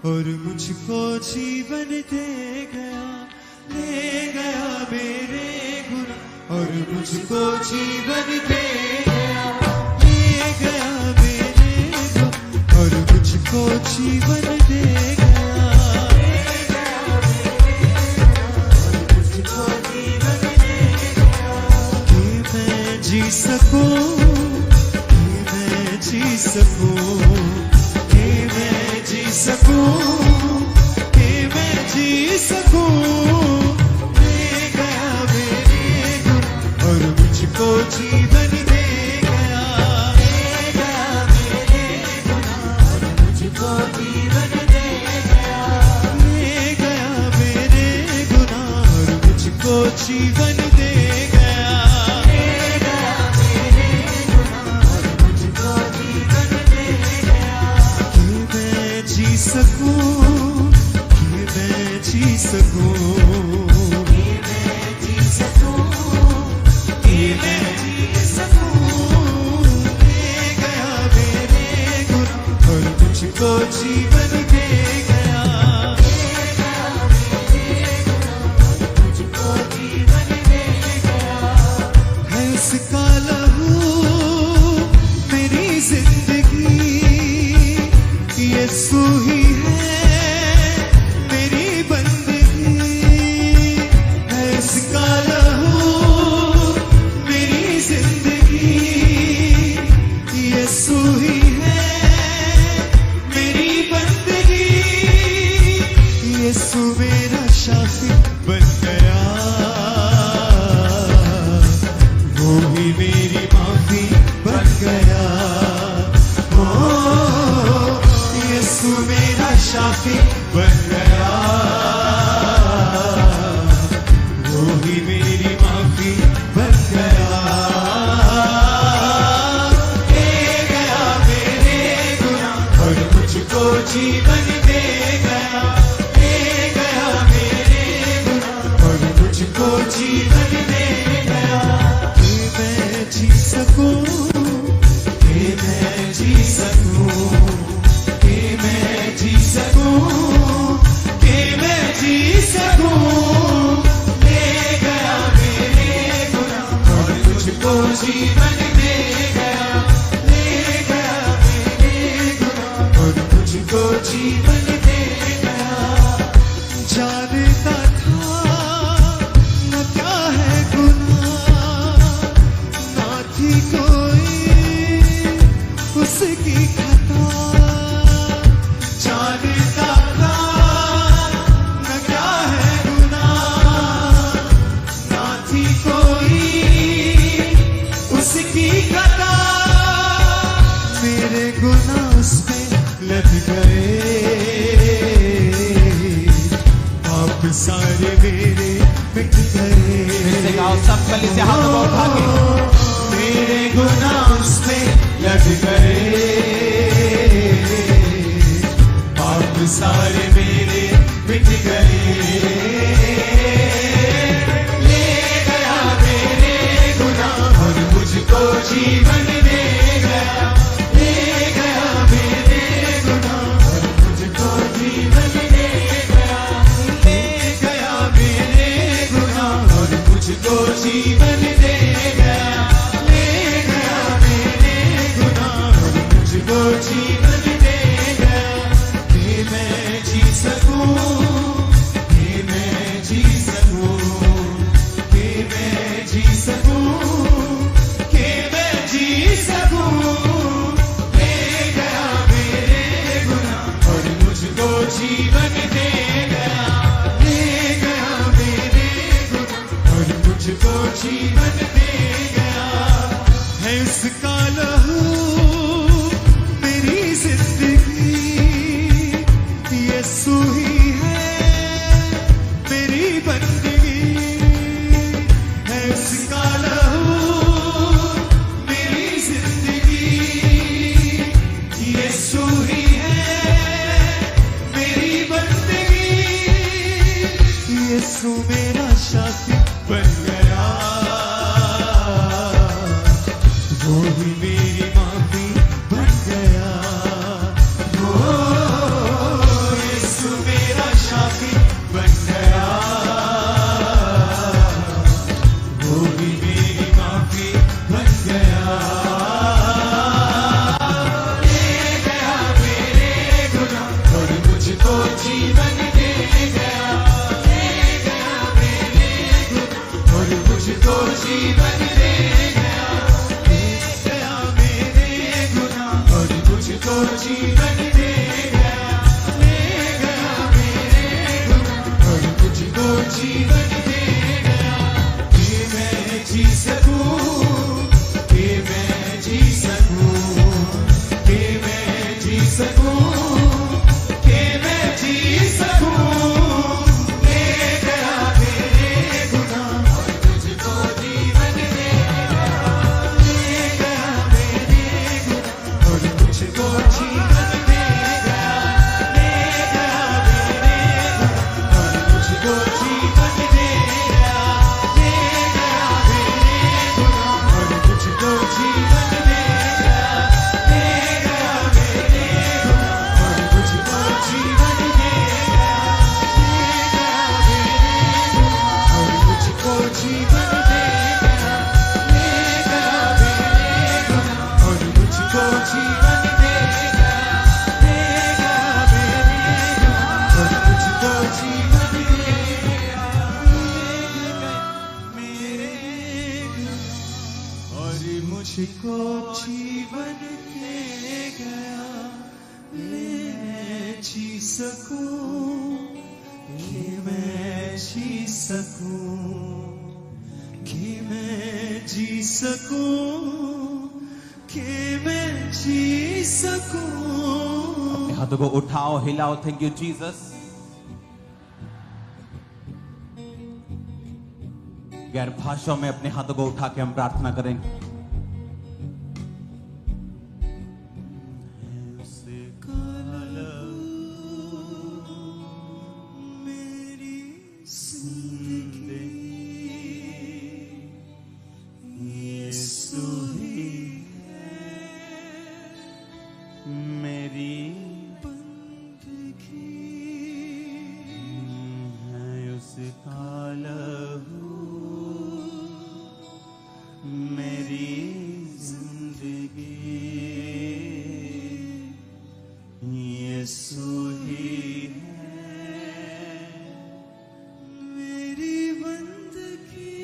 और मुझको जीवन दे गया, ले गया मेरे गुनाह और मुझको जीवन दे गया, ले गया मेरे गुनाह और मुझको जीवन दे गया, ले गया मेरे गुनाह और मुझको जीवन दे गया, कि मैं जी सकूं, कि मैं जी सकूं, कि मैं जी सकूं, कि मैं जी सकूं, ले गया मेरे गुनाह और मुझको जीवन दे गया, ले गया मेरे गुनाह और मुझको जीवन दे गया, ले गया मेरे गुनाह और मुझको जीवन दे गया, ले गया मेरे गुनाह और मुझको जीवन दे गया, कि मैं जी सकूं, कि मैं जी सकूं, कि मैं जी सकूं, कि मैं जी सकूं, ले गया मेरे गुनाह और मुझको जीवन दे गया, ले गया मेरे गुनाह और मुझको जीवन दे गया, है उसका लहू मेरी जिंदगी, यीशु ही है मेरी बंदगी, है उसका लहू मेरी जिंदगी, यीशु ही है मेरी बंदगी, यीशु मेरा शाफी बन गया, वो ही मेरी माफी बन गया, यीशु मेरा शाफी बन गया, वो ही मेरी माफी बन गया, ले गया मेरे गुनाह और मुझको जीवन दे गया, ले गया मेरे गुनाह और मुझको जीवन दे गया, कि मैं जी सकूं, कि मैं जी सकूं, कि मैं जी सकूं, कि मैं जी सकूं, ले गया मेरे गुनाह और मुझको जीवन दे गया, ले गया मेरे गुनाह और मुझको जीवन दे गया, जानता था न क्या है गुनाह, ना थी कोई उसकी खता, जानता था न क्या है गुनाह, ना थी कोई उसकी खता, मेरे गुनाह उसमें लग गए, पाप सारे मेरे मिट गए, फिर से गाओ सब गले से हाथ उठा के, मेरे गुनाह उसमें लग गए, पाप सारे मेरे मिट गए, ले गया मेरे गुनाह और मुझको जीवन दे गया, ले गया मेरे गुनाह और मुझको जीवन दे गया, ले गया मेरे गुनाह और मुझको जीवन दे गया, ले गया मेरे गुनाह और मुझको जीवन दे गया, कि मैं जी सकूं, कि मैं जी सकूं, कि मैं जी सकूं, कि मैं जी सकूं, ले गया मेरे गुनाह और मुझको जीवन दे गया, ले गया मेरे गुनाह और मुझको जीवन दे गया, है उसका लहू मेरी जिंदगी, यीशु ही है मेरी बंदगी, है उसका लहू मेरी जिंदगी, यीशु ही है मेरी बंदगी, यीशु मेरा शाफी बन गया, वो ही मेरी माफी बन गया, मुझको जीवन दे गया, ले गया मेरे गुनाह और मुझको जीवन दे गया कि मैं जी सकूं, कि मैं जी सकूं, कि मैं जी सकूं, कि मैं जी सकूं। ले गया मेरे गुनाह और मुझको जीवन दे गया, ले गया मेरे गुनाह और मुझको जीवन दे गया, ले गया मेरे गुनाह और मुझको जीवन दे गया, ले गया मेरे गुनाह और मुझको जीवन दे गया, ले गया मेरे गुनाह और मुझको जीवन दे गया, ले गया मेरे गुनाह और मुझको जीवन दे गया, ले गया मेरे गुनाह और मुझको जीवन दे गया, ले गया मेरे गुनाह और मुझको जीवन दे गया, ले गया मेरे गुनाह और मुझको जीवन दे गया। मैं जी सकूं, कि मैं जी सकूं, कि मैं जी सकूं, कि मैं जी सकूं। हाथों को उठाओ, हिलाओ। Thank you Jesus. गैर भाषाओं में अपने हाथों को उठा के हम प्रार्थना करेंगे। मेरी जिंदगी यीशु ही मेरी बंदगी है उसका लहू, मेरी जिंदगी यीशु ही है, मेरी बंदगी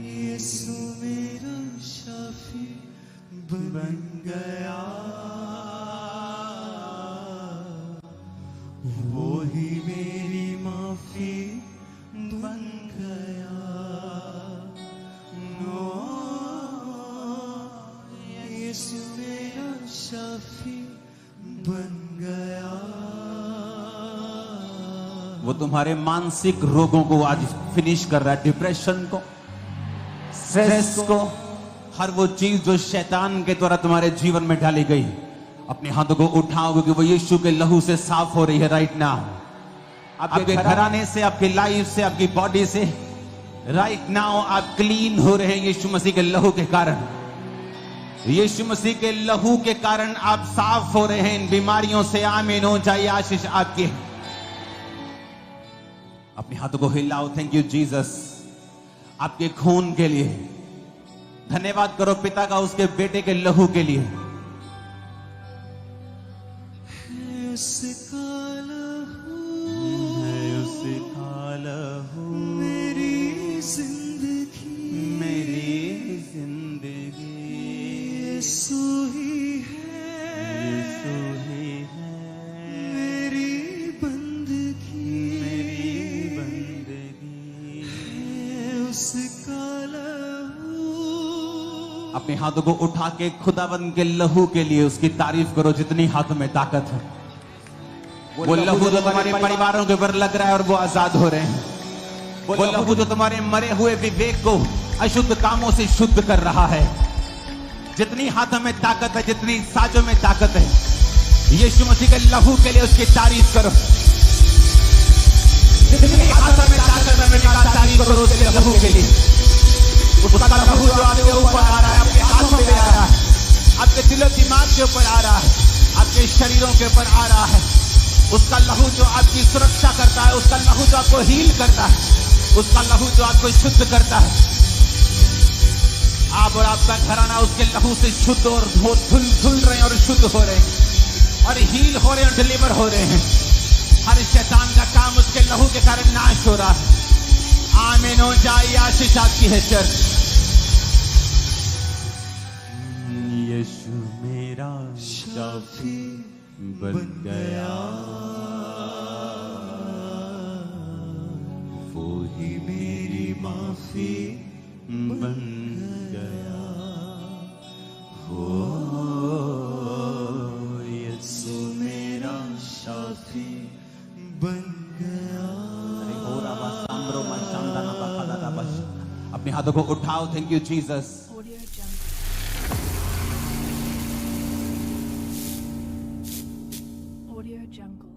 यीशु मेरा शाफी बन गया, वो ही मेरी माफी बन गया। यीशु मेरा शाफी बन गया। वो तुम्हारे मानसिक रोगों को आज फिनिश कर रहा है, डिप्रेशन को, स्ट्रेस को, हर वो चीज जो शैतान के द्वारा तुम्हारे जीवन में डाली गई। अपने हाथों को उठाओ क्योंकि वो यीशु के लहू से साफ हो रही है राइट नाउ। आपके घराने से, आपकी लाइफ से, आपकी बॉडी से राइट नाउ आप क्लीन हो रहे हैं यीशु मसीह के लहू के कारण। यीशु मसीह के लहू के कारण आप साफ हो रहे हैं इन बीमारियों से। आमीन हो जाए आशीष आपकी। अपने हाथों को हिलाओ। थैंक यू जीसस, आपके खून के लिए धन्यवाद करो पिता का उसके बेटे के लहू के लिए। उसका लहू है उसका लहू, मेरी जिंदगी, मेरी जिंदगी यीशु ही है, यीशु ही है, मेरी बंदगी, मेरी बंदगी है उसका लहू। अपने हाथों को उठा के खुदावंद के लहू के लिए उसकी तारीफ करो जितनी हाथों में ताकत है। वो लहू जो तुम्हारे परिवारों के ऊपर लग रहा है और वो आजाद हो रहे हैं। वो लहू जो तुम्हारे मरे हुए विवेक को अशुद्ध कामों से शुद्ध कर रहा है। जितनी हाथों में ताकत है, जितनी साजों में ताकत है, यीशु मसीह के लहू के लिए उसकी तारीफ करो। जितनी हाथों में ताकत है, मेरी तारीफ करो उसके लहू के लिए। उसका लहू जो आपके ऊपर आ रहा है, आपके हाथों में आ रहा है, आपके दिलो दिमाग के ऊपर आ रहा है, आपके शरीरों के ऊपर आ रहा है। उसका लहू जो आपकी सुरक्षा करता है, उसका लहू जो आपको हील करता है, उसका लहू जो आपको शुद्ध करता है। आप और आपका घराना उसके लहू से शुद्ध और धुल रहे हैं और शुद्ध हो रहे हैं और हील हो रहे हैं और डिलीवर हो रहे हैं। हर शैतान का काम उसके लहू के कारण नाश हो रहा है। आमीन हो जाए आशीष आपकी है चर्च। यीशु मेरा शाफी बन गया, वो ही मेरी माफी बन गया। हो यीशु मेरा शाफी बन गया। अपने हाथों को उठाओ। Thank you Jesus. Audio Jungle. Audio Jungle.